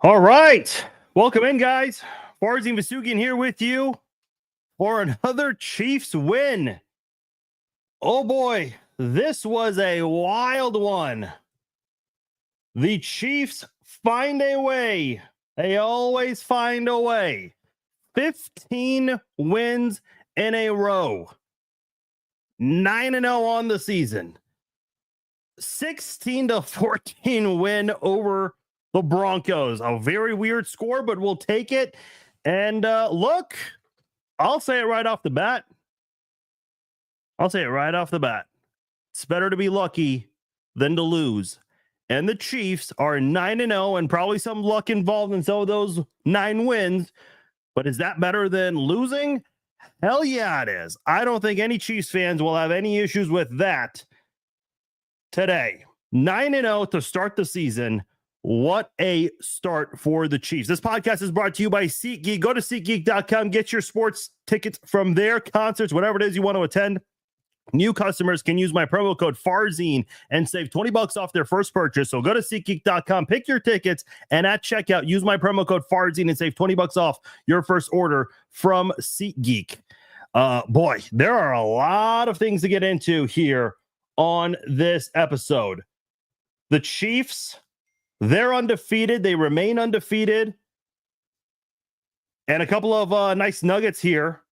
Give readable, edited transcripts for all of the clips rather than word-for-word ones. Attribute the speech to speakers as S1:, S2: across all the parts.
S1: All right. Welcome in, guys. Farzin Vasugian here with you for another Chiefs win. Oh boy, this was a wild one. The Chiefs find a way. They always find a way. 15 wins in a row. 9-0 on the season. 16-14 win over the Broncos. A very weird score, but we'll take it. And look, I'll say it right off the bat. It's better to be lucky than to lose. And the Chiefs are 9-0 and probably some luck involved in some of those 9 wins. But is that better than losing? Hell yeah, it is. I don't think any Chiefs fans will have any issues with that today. 9-0 to start the season. What a start for the Chiefs. This podcast is brought to you by SeatGeek. Go to SeatGeek.com. Get your sports tickets from their concerts, whatever it is you want to attend. New customers can use my promo code FARZINE and save $20 off their first purchase. So go to SeatGeek.com, pick your tickets, and at checkout, use my promo code FARZINE and save $20 off your first order from SeatGeek. Boy, there are a lot of things to get into here on this episode. The Chiefs, they're undefeated. They remain undefeated. And a couple of nice nuggets here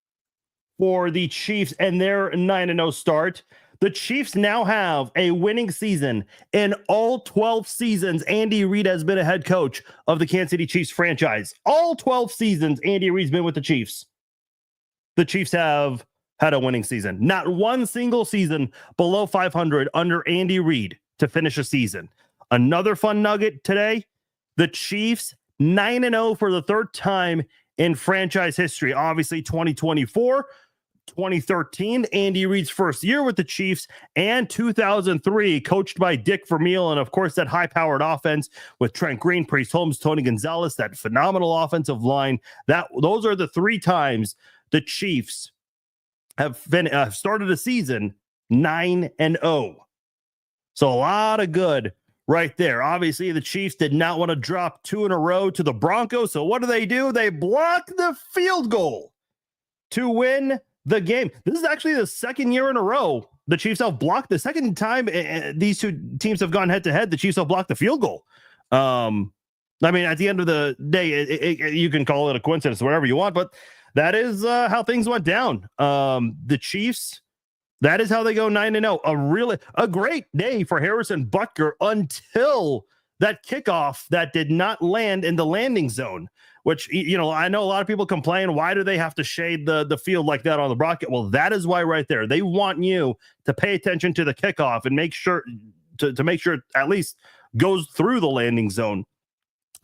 S1: for the Chiefs and their 9-0 start. The Chiefs now have a winning season. In all 12 seasons, Andy Reid has been a head coach of the Kansas City Chiefs franchise. All 12 seasons, Andy Reid's been with the Chiefs. The Chiefs have had a winning season. Not one single season below 500 under Andy Reid to finish a season. Another fun nugget today, the Chiefs 9-0 for the third time in franchise history. Obviously, 2024, 2013, Andy Reid's first year with the Chiefs, and 2003, coached by Dick Vermeil, and of course, that high-powered offense with Trent Green, Priest Holmes, Tony Gonzalez, that phenomenal offensive line. Those are the 3 times the Chiefs have started a season 9-0. So a lot of good right there. Obviously, the Chiefs did not want to drop 2 in a row to the Broncos. So what do? They block the field goal to win the game. This is actually the second year in a row the Chiefs have blocked. The second time these two teams have gone head to head, the Chiefs have blocked the field goal. I mean, at the end of the day, you can call it a coincidence, whatever you want, but that is how things went down. The Chiefs, that is how they go 9-0. A great day for Harrison Butker until that kickoff that did not land in the landing zone, which, I know a lot of people complain, why do they have to shade the field like that on the broadcast? Well, that is why right there. They want you to pay attention to the kickoff and make sure to make sure it at least goes through the landing zone.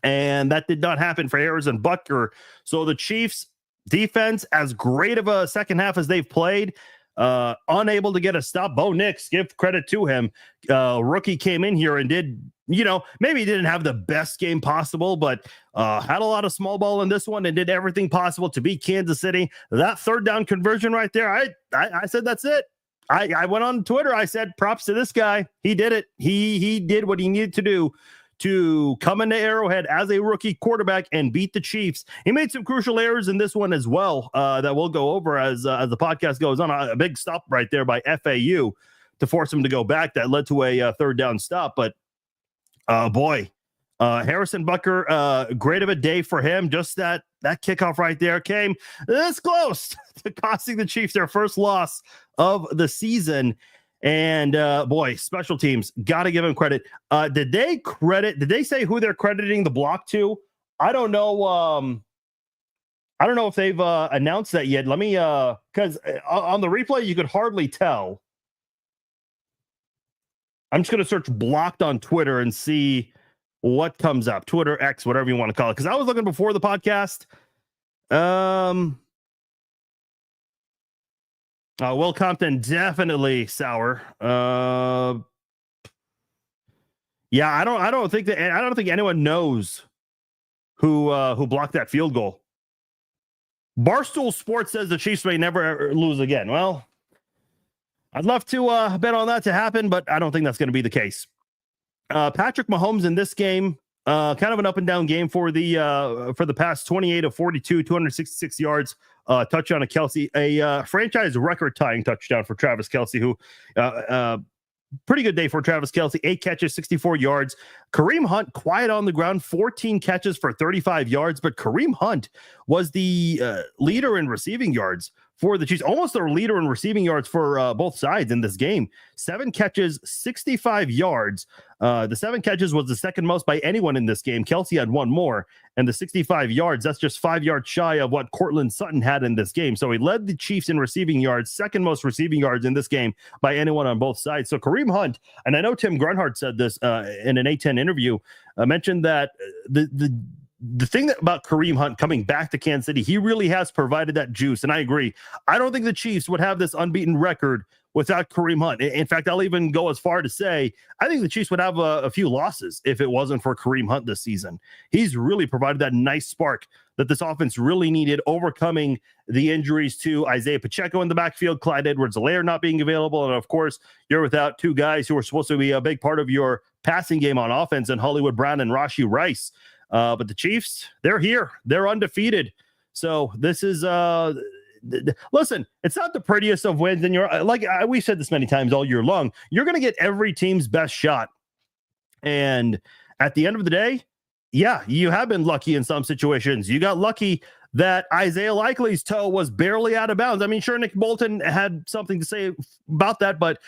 S1: And that did not happen for Harrison Butker. So the Chiefs defense, as great of a second half as they've played, unable to get a stop. Bo Nix, give credit to him. Rookie came in here and did, maybe he didn't have the best game possible, but had a lot of small ball in this one and did everything possible to beat Kansas City. That third down conversion right there, I said, that's it. I went on Twitter. I said, props to this guy. He did it. He did what he needed to do to come into Arrowhead as a rookie quarterback and beat the Chiefs. He made some crucial errors in this one as well that we'll go over as the podcast goes on. A big stop right there by FAU to force him to go back. That led to a third down stop. But, Harrison Butker, great of a day for him. Just that kickoff right there came this close to costing the Chiefs their first loss of the season. And special teams, got to give them credit. Did they say who they're crediting the block to? I don't know. I don't know if they've announced that yet. Let me, because on the replay, you could hardly tell. I'm just going to search blocked on Twitter and see what comes up. Twitter, X, whatever you want to call it. Because I was looking before the podcast. Will Compton, definitely sour. Yeah, I don't think anyone knows who blocked that field goal. Barstool Sports says the Chiefs may never lose again. Well, I'd love to bet on that to happen, but I don't think that's going to be the case. Patrick Mahomes in this game Kind of an up and down game for the past 28 of 42, 266 yards, touchdown to Kelsey, a franchise record tying touchdown for Travis Kelsey, who pretty good day for Travis Kelsey. 8 catches, 64 yards. Kareem Hunt, quiet on the ground, 14 catches for 35 yards. But Kareem Hunt was the leader in receiving yards for the Chiefs, almost their leader in receiving yards for both sides in this game. 7 catches, 65 yards. The 7 catches was the second most by anyone in this game. Kelsey had 1 more, and the 65 yards, that's just 5 yards shy of what Cortland Sutton had in this game. So he led the Chiefs in receiving yards, second most receiving yards in this game by anyone on both sides. So Kareem Hunt, and I know Tim Grunhard said this in an A10 interview, mentioned that the thing about Kareem Hunt coming back to Kansas City, he really has provided that juice. And I agree. I don't think the Chiefs would have this unbeaten record without Kareem Hunt. In fact, I'll even go as far to say, I think the Chiefs would have a few losses if it wasn't for Kareem Hunt this season. He's really provided that nice spark that this offense really needed, overcoming the injuries to Isaiah Pacheco in the backfield, Clyde Edwards-Helaire not being available. And of course, you're without 2 guys who are supposed to be a big part of your passing game on offense, and Hollywood Brown and Rashee Rice. But the Chiefs, they're here. They're undefeated. So this is, listen, it's not the prettiest of wins. And we've said this many times all year long, you're going to get every team's best shot. And at the end of the day, yeah, you have been lucky in some situations. You got lucky that Isaiah Likely's toe was barely out of bounds. I mean, sure, Nick Bolton had something to say about that, but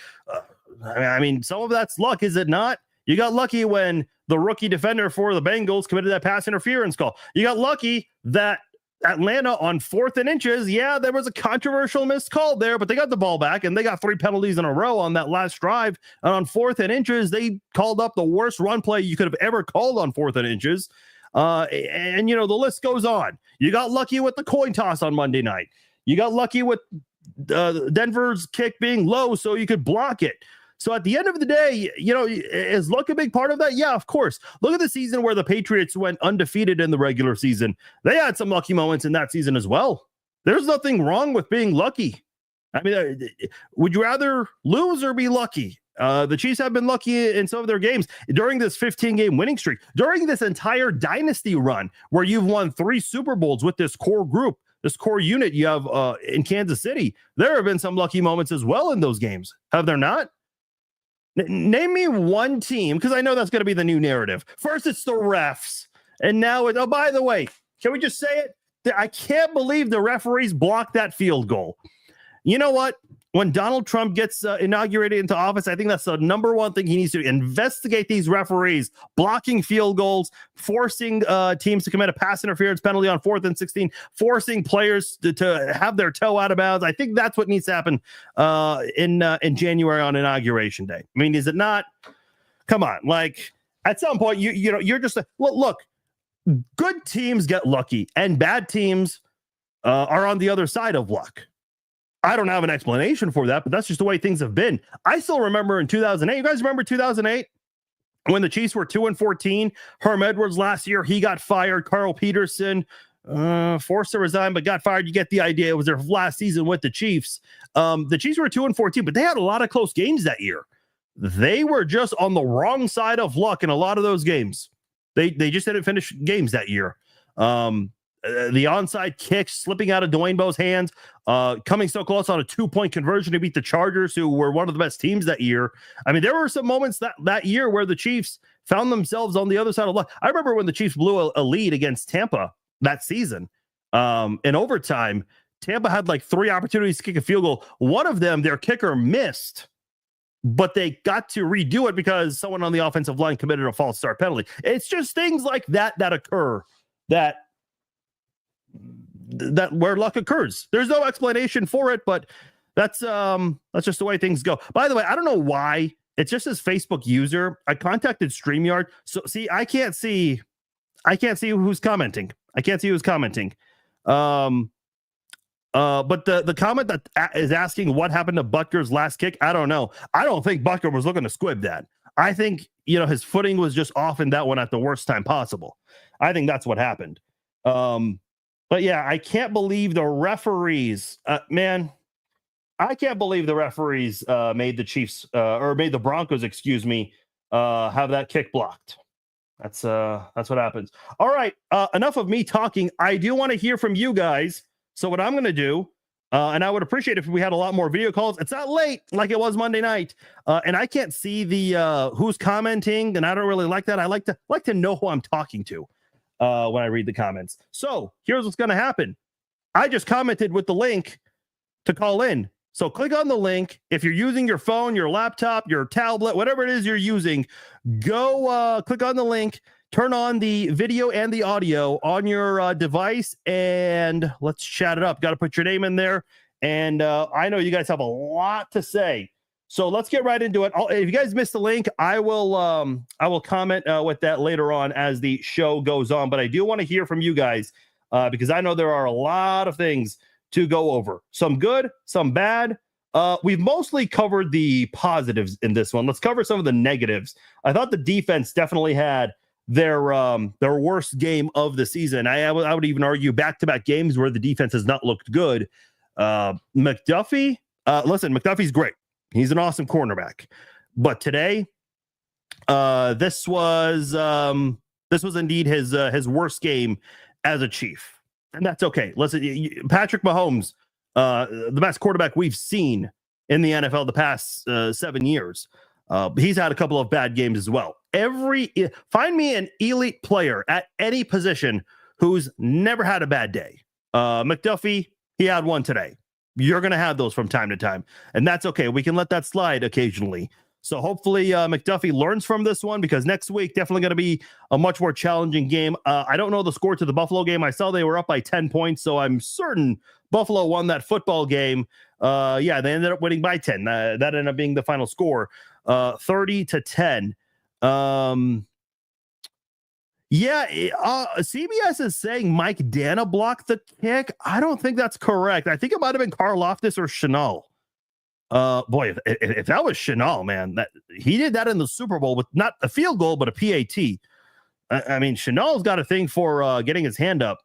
S1: I mean, some of that's luck, is it not? You got lucky when the rookie defender for the Bengals committed that pass interference call. You got lucky that Atlanta on 4th and inches, yeah, there was a controversial missed call there, but they got the ball back, and they got 3 penalties in a row on that last drive. And on 4th and inches, they called up the worst run play you could have ever called on 4th and inches. And the list goes on. You got lucky with the coin toss on Monday night. You got lucky with Denver's kick being low so you could block it. So at the end of the day, is luck a big part of that? Yeah, of course. Look at the season where the Patriots went undefeated in the regular season. They had some lucky moments in that season as well. There's nothing wrong with being lucky. I mean, would you rather lose or be lucky? The Chiefs have been lucky in some of their games during this 15-game winning streak, during this entire dynasty run where you've won 3 Super Bowls with this core group, this core unit you have in Kansas City. There have been some lucky moments as well in those games. Have there not? Name me one team, because I know that's going to be the new narrative. First, it's the refs. And now, oh, by the way, can we just say it? I can't believe the referees blocked that field goal. You know what? When Donald Trump gets inaugurated into office, I think that's the number one thing he needs to investigate these referees blocking field goals, forcing teams to commit a pass interference penalty on 4th and 16, forcing players to have their toe out of bounds. I think that's what needs to happen in January on Inauguration Day. I mean, is it not? Come on, like at some point, you're just look. Good teams get lucky, and bad teams are on the other side of luck. I don't have an explanation for that, but that's just the way things have been. I still remember in 2008. You guys remember 2008 when the Chiefs were 2-14? Herm Edwards last year, he got fired. Carl Peterson forced to resign, but got fired. You get the idea. It was their last season with the Chiefs. The Chiefs were 2-14, but they had a lot of close games that year. They were just on the wrong side of luck in a lot of those games. They just didn't finish games that year. The onside kick slipping out of Dwayne Bowe's hands, coming so close on a 2-point conversion to beat the Chargers, who were one of the best teams that year. I mean, there were some moments that year where the Chiefs found themselves on the other side of luck. I remember when the Chiefs blew a lead against Tampa that season. In overtime, Tampa had like 3 opportunities to kick a field goal. One of them, their kicker missed, but they got to redo it because someone on the offensive line committed a false start penalty. It's just things like that occur that where luck occurs. There's no explanation for it, but that's just the way things go. By the way, I don't know why. It's just his Facebook user. I contacted StreamYard. So see, I can't see who's commenting. But the comment that is asking what happened to Butker's last kick, I don't know. I don't think Butker was looking to squib that. I think, his footing was just off in that one at the worst time possible. I think that's what happened. But yeah, I can't believe the referees, man. I can't believe the referees made the Chiefs or made the Broncos, have that kick blocked. That's what happens. All right, enough of me talking. I do want to hear from you guys. So what I'm going to do, and I would appreciate if we had a lot more video calls. It's not late like it was Monday night, and I can't see the who's commenting, and I don't really like that. I like to know who I'm talking to when I read the comments. So here's what's going to happen. I just commented with the link to call in. So click on the link. If you're using your phone, your laptop, your tablet, whatever it is you're using, go click on the link, turn on the video and the audio on your device, and let's chat it up. Got to put your name in there. And I know you guys have a lot to say. So let's get right into it. If you guys missed the link, I will comment with that later on as the show goes on. But I do want to hear from you guys because I know there are a lot of things to go over. Some good, some bad. We've mostly covered the positives in this one. Let's cover some of the negatives. I thought the defense definitely had their worst game of the season. I would even argue back-to-back games where the defense has not looked good. McDuffie, listen, McDuffie's great. He's an awesome cornerback. But today, this was indeed his worst game as a Chief. And that's okay. Listen, Patrick Mahomes, the best quarterback we've seen in the NFL the past 7 years. He's had a couple of bad games as well. Find me an elite player at any position who's never had a bad day. McDuffie, he had one today. You're going to have those from time to time, and that's okay. We can let that slide occasionally. So hopefully McDuffie learns from this one, because next week definitely going to be a much more challenging game. I don't know the score to the Buffalo game. I saw they were up by 10 points, so I'm certain Buffalo won that football game. Yeah, they ended up winning by 10. That ended up being the final score, 30-10. CBS is saying Mike Dana blocked the kick. I don't think that's correct. I think it might have been Karlaftis or Chenal. Boy, if that was Chenal, man, that he did that in the Super Bowl with not a field goal, but a PAT. I mean, Chenal's got a thing for getting his hand up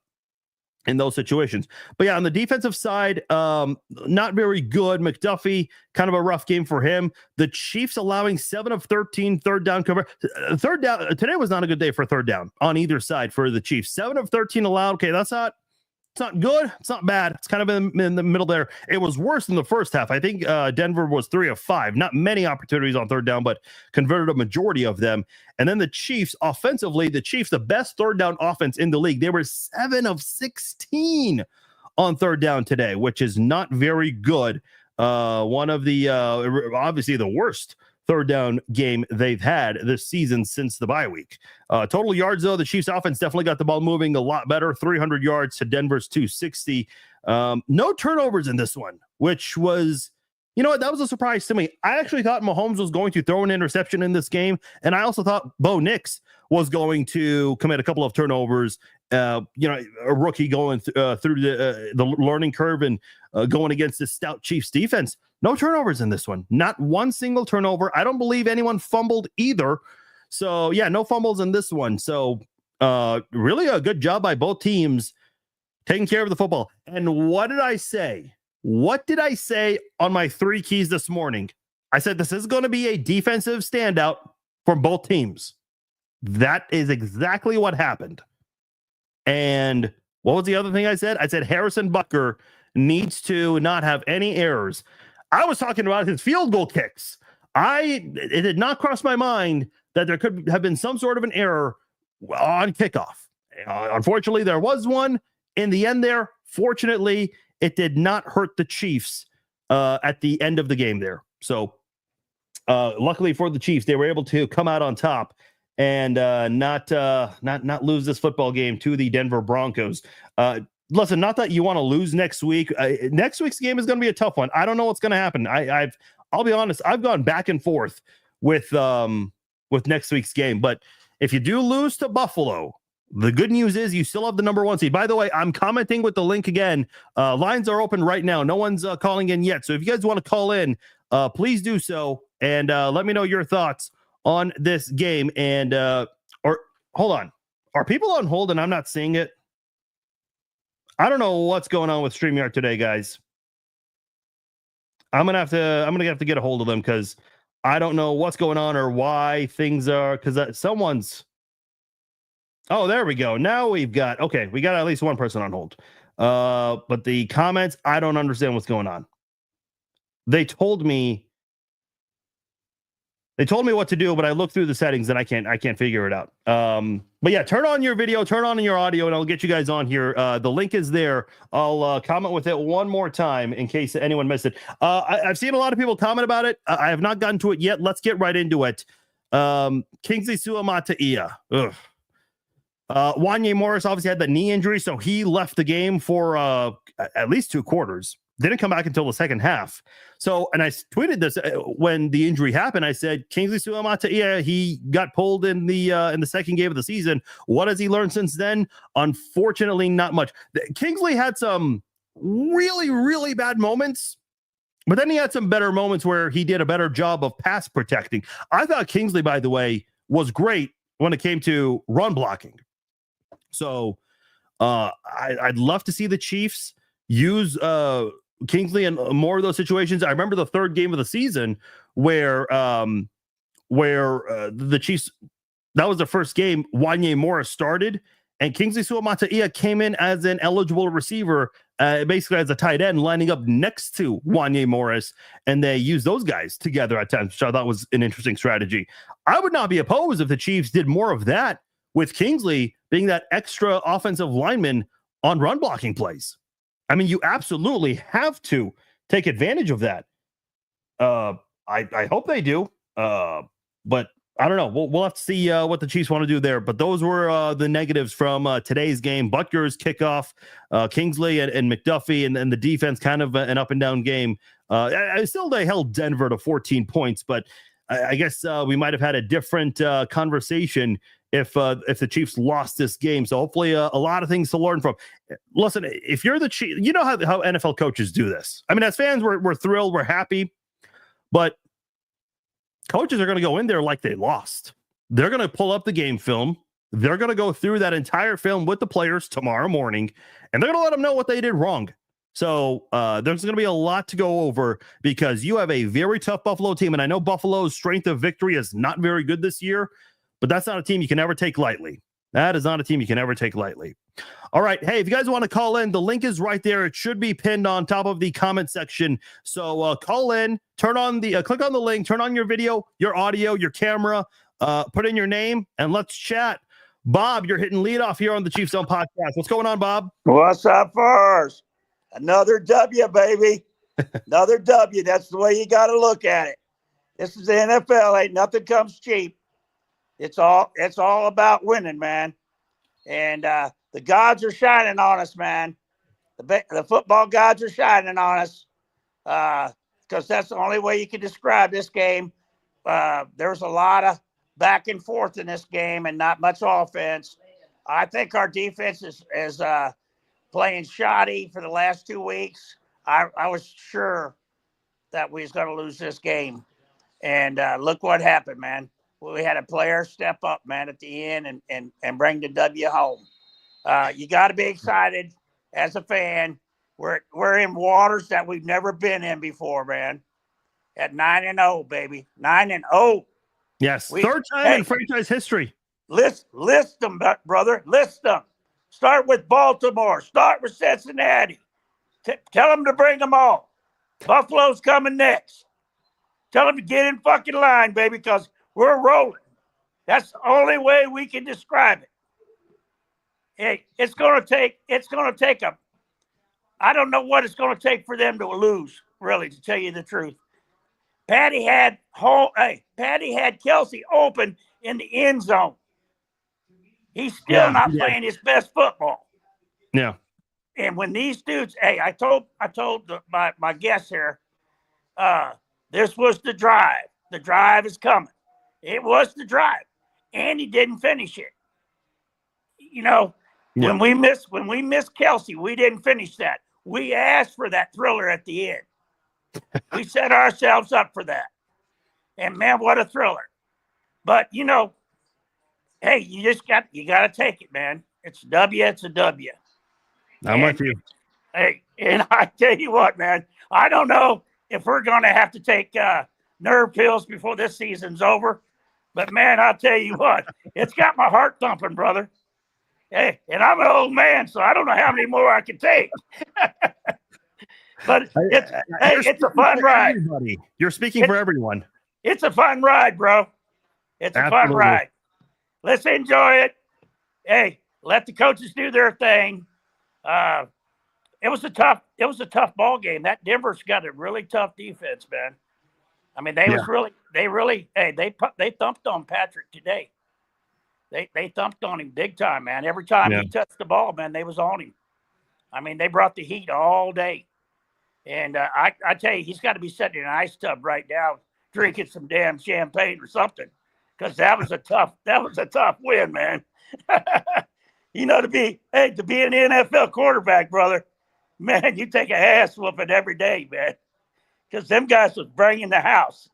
S1: in those situations. But yeah, on the defensive side, not very good. McDuffie, kind of a rough game for him. The Chiefs allowing 7 of 13 third down cover. Third down today was not a good day for third down on either side for the Chiefs. 7 of 13 allowed. Okay, it's not good. It's not bad. It's kind of in the middle there. It was worse in the first half. I think Denver was 3 of 5. Not many opportunities on third down, but converted a majority of them. And then the Chiefs, offensively, the best third down offense in the league. They were 7 of 16 on third down today, which is not very good. One of the, obviously the worst third down game they've had this season since the bye week. Total yards, though, the Chiefs offense definitely got the ball moving a lot better. 300 yards to Denver's 260. No turnovers in this one, which was, you know what, that was a surprise to me. I actually thought Mahomes was going to throw an interception in this game, and I also thought Bo Nix was going to commit a couple of turnovers. A rookie going through the learning curve and going against this stout Chiefs defense. No turnovers in this one. Not one single turnover. I don't believe anyone fumbled either. So, yeah, no fumbles in this one. So, really a good job by both teams taking care of the football. And what did I say? What did I say on my 3 keys this morning? I said this is going to be a defensive standout for both teams. That is exactly what happened. And what was the other thing I said? I said Harrison Butker needs to not have any errors. I was talking about his field goal kicks. It did not cross my mind that there could have been some sort of an error on kickoff. Unfortunately, there was one in the end there. Fortunately, it did not hurt the Chiefs at the end of the game there. So luckily for the Chiefs, they were able to come out on top and not lose this football game to the Denver Broncos. Listen, not that you want to lose next week. Next week's game is going to be a tough one. I don't know what's going to happen. I'll be honest. I've gone back and forth with next week's game. But if you do lose to Buffalo, the good news is you still have the number 1 seed. By the way, I'm commenting with the link again. Lines are open right now. No one's calling in yet. So if you guys want to call in, please do so. And let me know your thoughts on this game. And or hold on. Are people on hold and I'm not seeing it? I don't know what's going on with StreamYard today, guys. I'm gonna have to get a hold of them because I don't know what's going on or why things are, because someone's Oh, there we go. Now we got at least one person on hold. But the comments, I don't understand what's going on. They told me what to do, but I looked through the settings and I can't figure it out. But yeah, turn on your video, turn on your audio, and I'll get you guys on here. The link is there. I'll comment with it one more time in case anyone missed it. I've seen a lot of people comment about it. I have not gotten to it yet. Let's get right into it. Kingsley Suamataia. Wanye Morris obviously had the knee injury, so he left the game for at least 2 quarters. Didn't come back until the second half. So, and I tweeted this when the injury happened. I said, Kingsley Suamataia, he got pulled in the second game of the season. What has he learned since then? Unfortunately, not much. Kingsley had some really, really bad moments, but then he had some better moments where he did a better job of pass protecting. I thought Kingsley, by the way, was great when it came to run blocking. So I'd love to see the Chiefs use Kingsley in more of those situations. I remember the third game of the season where the Chiefs, that was the first game Wanye Morris started, and Kingsley Suamataia came in as an eligible receiver, basically as a tight end, lining up next to Wanye Morris, and they used those guys together at times, which I thought was an interesting strategy. I would not be opposed if the Chiefs did more of that, with Kingsley being that extra offensive lineman on run blocking plays. I mean, you absolutely have to take advantage of that. I hope they do. But I don't know. We'll have to see what the Chiefs want to do there. But those were the negatives from today's game. Butker's kickoff, Kingsley and McDuffie, and the defense, kind of an up and down game. Still, they held Denver to 14 points, but I guess we might have had a different conversation if the Chiefs lost this game. So hopefully a lot of things to learn from. Listen, if you're the Chiefs, you know how NFL coaches do this. I mean, as fans, we're thrilled, we're happy, but coaches are going to go in there like they lost. They're going to pull up the game film. They're going to go through that entire film with the players tomorrow morning, and they're going to let them know what they did wrong. So there's going to be a lot to go over because you have a very tough Buffalo team, and I know Buffalo's strength of victory is not very good this year, but that's not a team you can ever take lightly. That is not a team you can ever take lightly. All right. Hey, if you guys want to call in, the link is right there. It should be pinned on top of the comment section. So call in, turn on the, click on the link, turn on your video, your audio, your camera, put in your name, and let's chat. Bob, you're hitting lead off here on the Chiefs Zone podcast. What's going on, Bob?
S2: What's up, first? Another W, baby. Another W. That's the way you got to look at it. This is the NFL. Ain't nothing comes cheap. It's all about winning, man. And the gods are shining on us, man. The football gods are shining on us because that's the only way you can describe this game. There's a lot of back and forth in this game and not much offense. I think our defense is playing shoddy for the last 2 weeks. I was sure that we was going to lose this game. And look what happened, man. We had a player step up, man, at the end and bring the W home. You got to be excited as a fan. We're in waters that we've never been in before, man. At 9-0, baby, 9-0.
S1: Yes, third time in franchise history.
S2: List them, brother. List them. Start with Baltimore. Start with Cincinnati. Tell them to bring them all. Buffalo's coming next. Tell them to get in fucking line, baby, because we're rolling. That's the only way we can describe it. Hey, it's gonna take them. I don't know what it's gonna take for them to lose, really, to tell you the truth. Patty had Kelsey open in the end zone. He's still not playing his best football.
S1: Yeah.
S2: And when these dudes, I told my guests here, this was the drive. The drive is coming. It was the drive, and he didn't finish it. You know, when we missed Kelsey, we didn't finish that. We asked for that thriller at the end. We set ourselves up for that, and man, what a thriller! But you know, hey, you got to take it, man. It's a W. It's a W.
S1: I'm with you.
S2: Hey, and I tell you what, man, I don't know if we're going to have to take nerve pills before this season's over. But, man, I'll tell you what, it's got my heart thumping, brother. Hey, and I'm an old man, so I don't know how many more I can take. But it's a fun ride.
S1: Everybody. You're speaking for everyone.
S2: It's a fun ride, bro. It's a fun ride. Let's enjoy it. Hey, let the coaches do their thing. It was a tough ball game. That Denver's got a really tough defense, man. I mean, they thumped on Patrick today. They thumped on him big time, man. Every time he touched the ball, man, they was on him. I mean, they brought the heat all day. And I tell you, he's got to be sitting in an ice tub right now, drinking some damn champagne or something, because that was a tough win, man. To be an NFL quarterback, brother, man, you take a ass whooping every day, man, because them guys was bringing the house.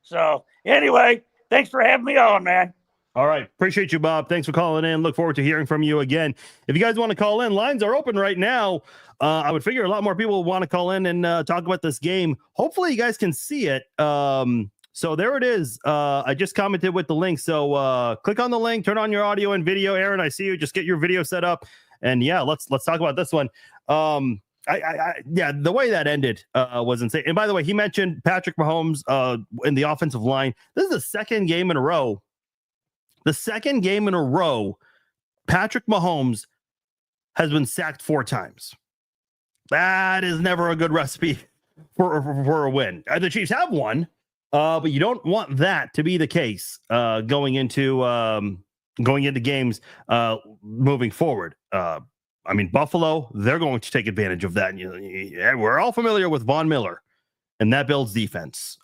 S2: So anyway, thanks for having me on, man.
S1: All right. Appreciate you, Bob. Thanks for calling in. Look forward to hearing from you again. If you guys want to call in, lines are open right now. I would figure a lot more people want to call in and talk about this game. Hopefully you guys can see it. So there it is. I just commented with the link. So click on the link, turn on your audio and video. Aaron, I see you. Just get your video set up. And yeah, let's talk about this one. The way that ended was insane. And by the way, he mentioned Patrick Mahomes in the offensive line. This is the second game in a row. Patrick Mahomes has been sacked 4 times. That is never a good recipe for a win. The Chiefs have won, but you don't want that to be the case going into games moving forward. I mean, Buffalo, they're going to take advantage of that. And we're all familiar with Von Miller and that Bills defense.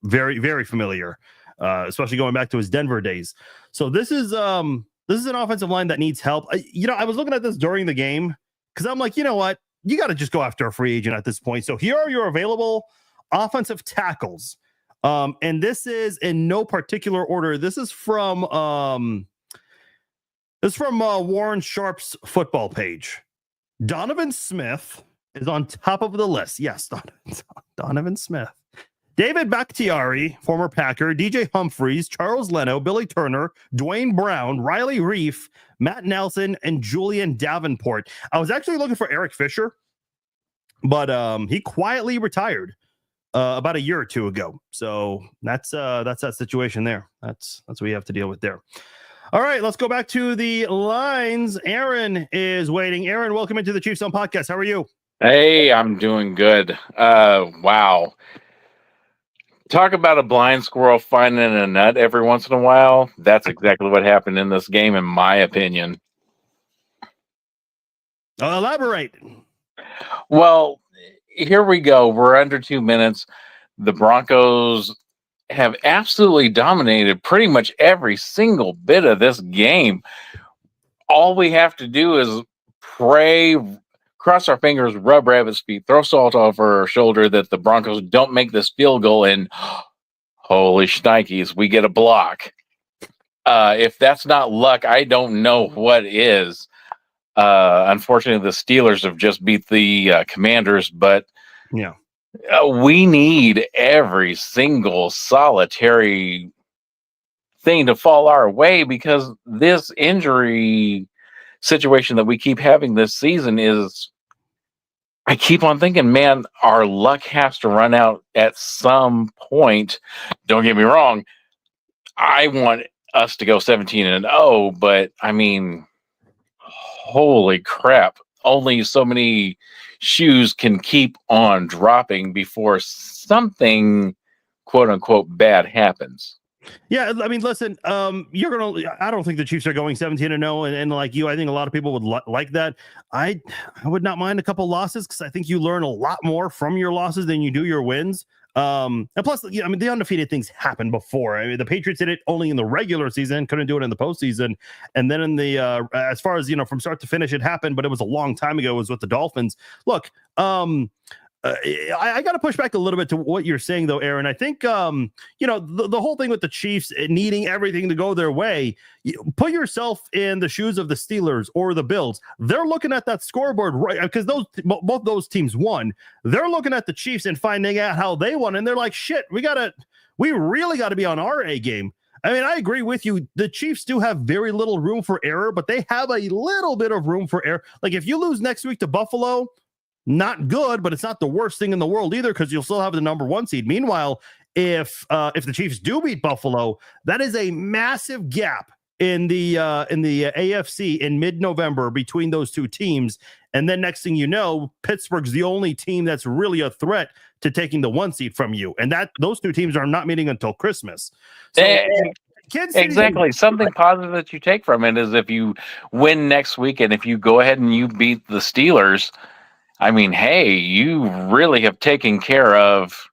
S1: Very, very familiar, especially going back to his Denver days. So this is an offensive line that needs help. I was looking at this during the game because I'm like, you know what? You got to just go after a free agent at this point. So here are your available offensive tackles. And this is in no particular order. This is from Warren Sharp's football page. Donovan Smith is on top of the list. Yes, Donovan Smith. David Bakhtiari, former Packer, DJ Humphries, Charles Leno, Billy Turner, Dwayne Brown, Riley Reif, Matt Nelson, and Julian Davenport. I was actually looking for Eric Fisher, but he quietly retired about a year or two ago. So that's that situation there. That's what you have to deal with there. All right, let's go back to the lines. Aaron is waiting. Aaron, welcome into the Chiefs On Podcast. How are you?
S3: Hey, I'm doing good. Wow. Talk about a blind squirrel finding a nut every once in a while. That's exactly what happened in this game, in my opinion.
S1: Elaborate.
S3: Well, here we go. We're under 2 minutes. The Broncos have absolutely dominated pretty much every single bit of this game. All we have to do is pray, cross our fingers, rub rabbit's feet, throw salt over our shoulder that the Broncos don't make this field goal, and holy shnikes, we get a block. If that's not luck, I don't know what is. Unfortunately, the Steelers have just beat the Commanders, but
S1: yeah,
S3: we need every single solitary thing to fall our way, because this injury situation that we keep having this season is, I keep on thinking, man, our luck has to run out at some point. Don't get me wrong. I want us to go 17-0, but I mean, holy crap. Only so many shoes can keep on dropping before something, quote unquote, bad happens.
S1: Yeah, I mean, listen, I don't think the Chiefs are going 17-0, and like you, I think a lot of people would like that. I would not mind a couple losses, because I think you learn a lot more from your losses than you do your wins. And plus, the undefeated things happened before. I mean, the Patriots did it only in the regular season, couldn't do it in the postseason. And then in the as far as from start to finish, it happened, but it was a long time ago. It was with the Dolphins. Look, I got to push back a little bit to what you're saying, though, Aaron. I think, the whole thing with the Chiefs needing everything to go their way, put yourself in the shoes of the Steelers or the Bills. They're looking at that scoreboard, right? Because both those teams won. They're looking at the Chiefs and finding out how they won. And they're like, shit, we really got to be on our A game. I mean, I agree with you. The Chiefs do have very little room for error, but they have a little bit of room for error. Like if you lose next week to Buffalo, not good, but it's not the worst thing in the world either because you'll still have the number 1 seed. Meanwhile, if the Chiefs do beat Buffalo, that is a massive gap in the AFC in mid-November between those two teams. And then next thing you know, Pittsburgh's the only team that's really a threat to taking the 1 seed from you. And that those two teams are not meeting until Christmas. So
S3: Exactly. Something positive that you take from it is if you win next week and if you go ahead and you beat the Steelers, I mean, hey, you really have taken care of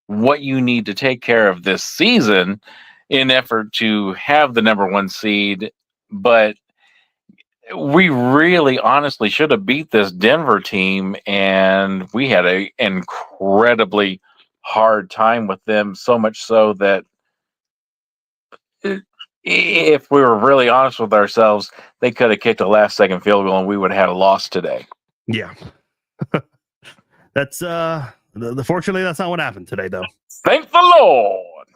S3: what you need to take care of this season in effort to have the number 1 seed. But we really honestly should have beat this Denver team, and we had an incredibly hard time with them, so much so that if we were really honest with ourselves, they could have kicked a last-second field goal and we would have had a loss today.
S1: Yeah. That's fortunately that's not what happened today though.
S3: Thank the Lord.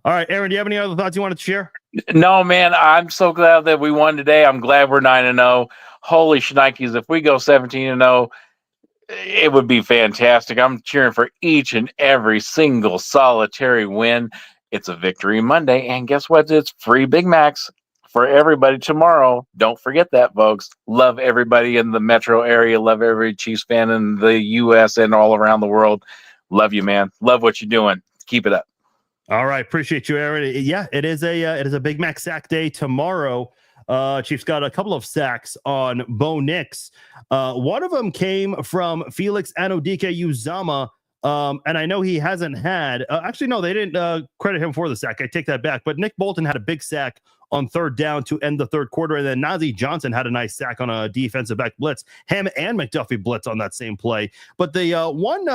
S1: All right, Aaron, do you have any other thoughts you wanted to share?
S3: No, man, I'm so glad that we won today. I'm glad we're 9-0. Holy shnikes, if we go 17-0, it would be fantastic. I'm cheering for each and every single solitary win. It's a victory Monday, and guess what? It's free Big Macs for everybody tomorrow. Don't forget that, folks. Love everybody in the metro area. Love every Chiefs fan in the U.S. and all around the world. Love you, man. Love what you're doing. Keep it up.
S1: All right, appreciate you, Aaron. Yeah, it is a Big Mac sack day tomorrow. Chiefs got a couple of sacks on Bo Nix. One of them came from Felix Anudike-Uzomah. And I know he hasn't had actually, no, they didn't credit him for the sack. I take that back. But Nick Bolton had a big sack on 3rd down to end the 3rd quarter. And then Najee Johnson had a nice sack on a defensive back blitz. Him and McDuffie blitz on that same play. But the one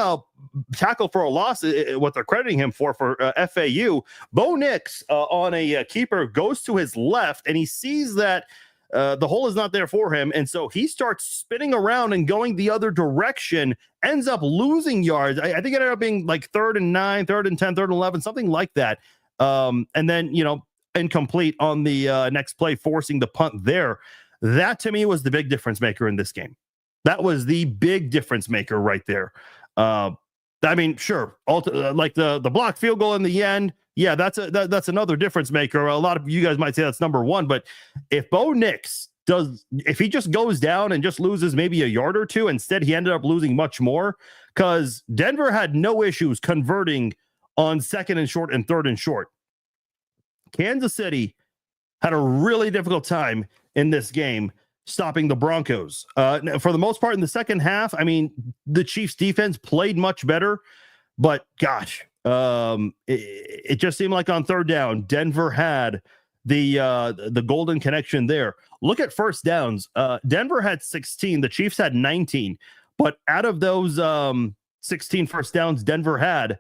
S1: tackle for a loss, what they're crediting him for FAU, Bo Nix on a keeper goes to his left and he sees that the hole is not there for him. And so he starts spinning around and going the other direction, ends up losing yards. I think it ended up being like 3rd and 9, 3rd and 10, 3rd and 11, something like that. And then, incomplete on the next play, forcing the punt there. That to me was the big difference maker in this game. That was the big difference maker right there. I mean, sure, like the blocked field goal in the end. Yeah, that's another difference maker. A lot of you guys might say that's number 1, but if Bo Nix if he just goes down and just loses maybe a yard or two, instead he ended up losing much more because Denver had no issues converting on 2nd and short and 3rd and short. Kansas City had a really difficult time in this game stopping the Broncos. For the most part in the second half, I mean, the Chiefs defense played much better, but gosh, it just seemed like on 3rd down, Denver had the golden connection there. Look at first downs. Denver had 16, the Chiefs had 19, but out of those 16 first downs Denver had,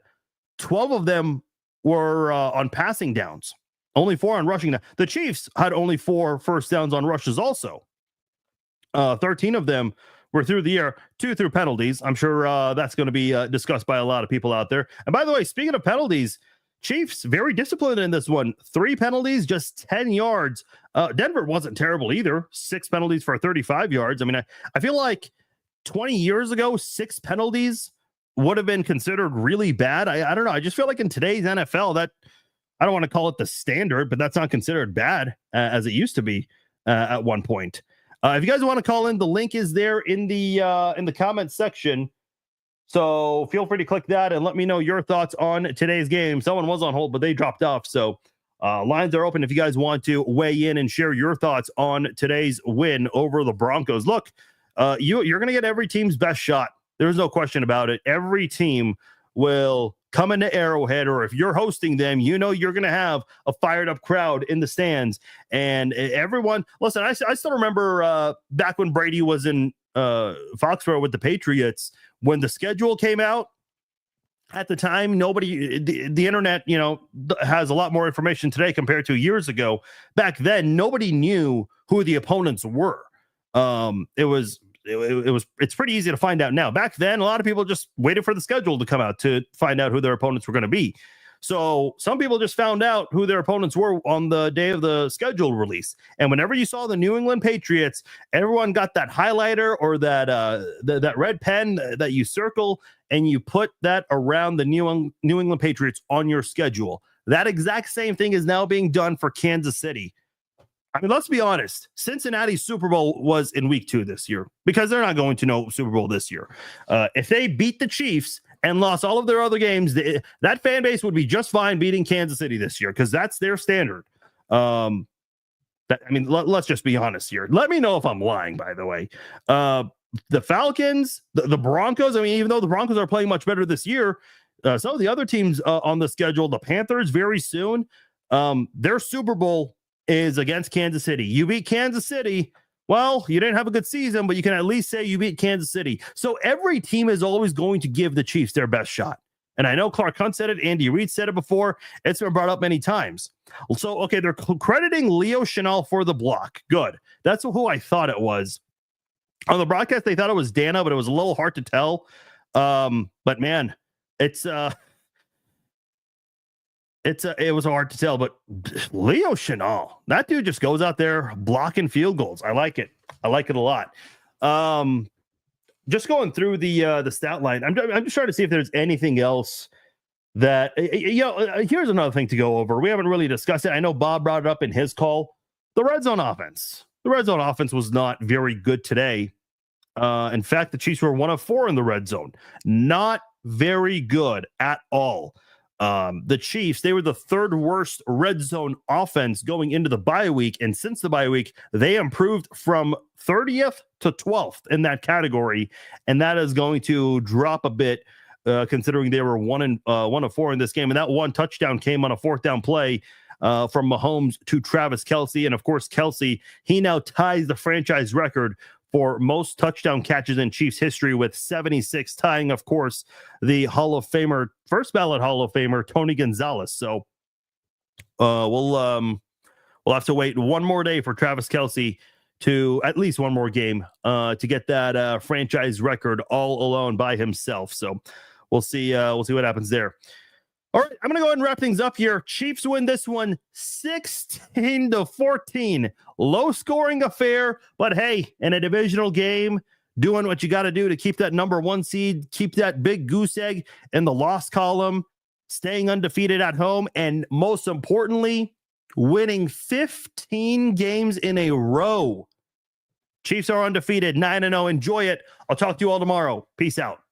S1: 12 of them were on passing downs. Only 4 on rushing. The Chiefs had only 4 first downs on rushes also. 13 of them were through the air, 2 through penalties. I'm sure that's going to be discussed by a lot of people out there. And by the way, speaking of penalties, Chiefs very disciplined in this one. 3 penalties, just 10 yards. Denver wasn't terrible either. 6 penalties for 35 yards. I mean, I feel like 20 years ago, 6 penalties would have been considered really bad. I don't know. I just feel like in today's NFL, that I don't want to call it the standard, but that's not considered bad as it used to be at one point. If you guys want to call in, the link is there in the comments section. So feel free to click that and let me know your thoughts on today's game. Someone was on hold, but they dropped off. So lines are open if you guys want to weigh in and share your thoughts on today's win over the Broncos. Look, you're going to get every team's best shot. There's no question about it. Every team will come into Arrowhead, or if you're hosting them, you're going to have a fired up crowd in the stands. And everyone, listen, I still remember back when Brady was in Foxborough with the Patriots, when the schedule came out. At the time, nobody, the internet, has a lot more information today compared to years ago. Back then, nobody knew who the opponents were. It's pretty easy to find out now. Back then, a lot of people just waited for the schedule to come out to find out who their opponents were going to be. So some people just found out who their opponents were on the day of the schedule release. And whenever you saw the New England Patriots, everyone got that highlighter or that red pen that you circle, and you put that around the New England Patriots on your schedule. That exact same thing is now being done for Kansas City. I mean, let's be honest. Cincinnati's Super Bowl was in week 2 this year because they're not going to know Super Bowl this year. If they beat the Chiefs and lost all of their other games, that fan base would be just fine beating Kansas City this year because that's their standard. Let's just be honest here. Let me know if I'm lying, by the way. The Falcons, the Broncos, I mean, even though the Broncos are playing much better this year, some of the other teams on the schedule, the Panthers very soon, their Super Bowl is against Kansas City. You beat Kansas City, well, you didn't have a good season, but you can at least say you beat Kansas City. So every team is always going to give the Chiefs their best shot. And I know Clark Hunt said it, Andy Reid said it before. It's been brought up many times. So, okay, they're crediting Leo Chenal for the block. Good. That's who I thought it was. On the broadcast, they thought it was Dana, but it was a little hard to tell. But man, it was hard to tell, but Leo Chenal, that dude just goes out there blocking field goals. I like it. I like it a lot. Just going through the stat line, I'm just trying to see if there's anything else that, here's another thing to go over. We haven't really discussed it. I know Bob brought it up in his call. The red zone offense. The red zone offense was not very good today. In fact, the Chiefs were 1 of 4 in the red zone. Not very good at all. The Chiefs, they were the 3rd worst red zone offense going into the bye week. And since the bye week, they improved from 30th to 12th in that category. And that is going to drop a bit, considering they were 1 of 4 in this game. And that one touchdown came on a 4th down play from Mahomes to Travis Kelce. And of course, Kelce, he now ties the franchise record for most touchdown catches in Chiefs history with 76, tying, of course, the Hall of Famer, first ballot Hall of Famer, Tony Gonzalez. So we'll have to wait one more day for Travis Kelce to at least one more game to get that franchise record all alone by himself. So we'll see what happens there. All right, I'm going to go ahead and wrap things up here. Chiefs win this one 16-14. Low scoring affair, but hey, in a divisional game, doing what you got to do to keep that number 1 seed, keep that big goose egg in the loss column, staying undefeated at home, and most importantly, winning 15 games in a row. Chiefs are undefeated, 9-0. Enjoy it. I'll talk to you all tomorrow. Peace out.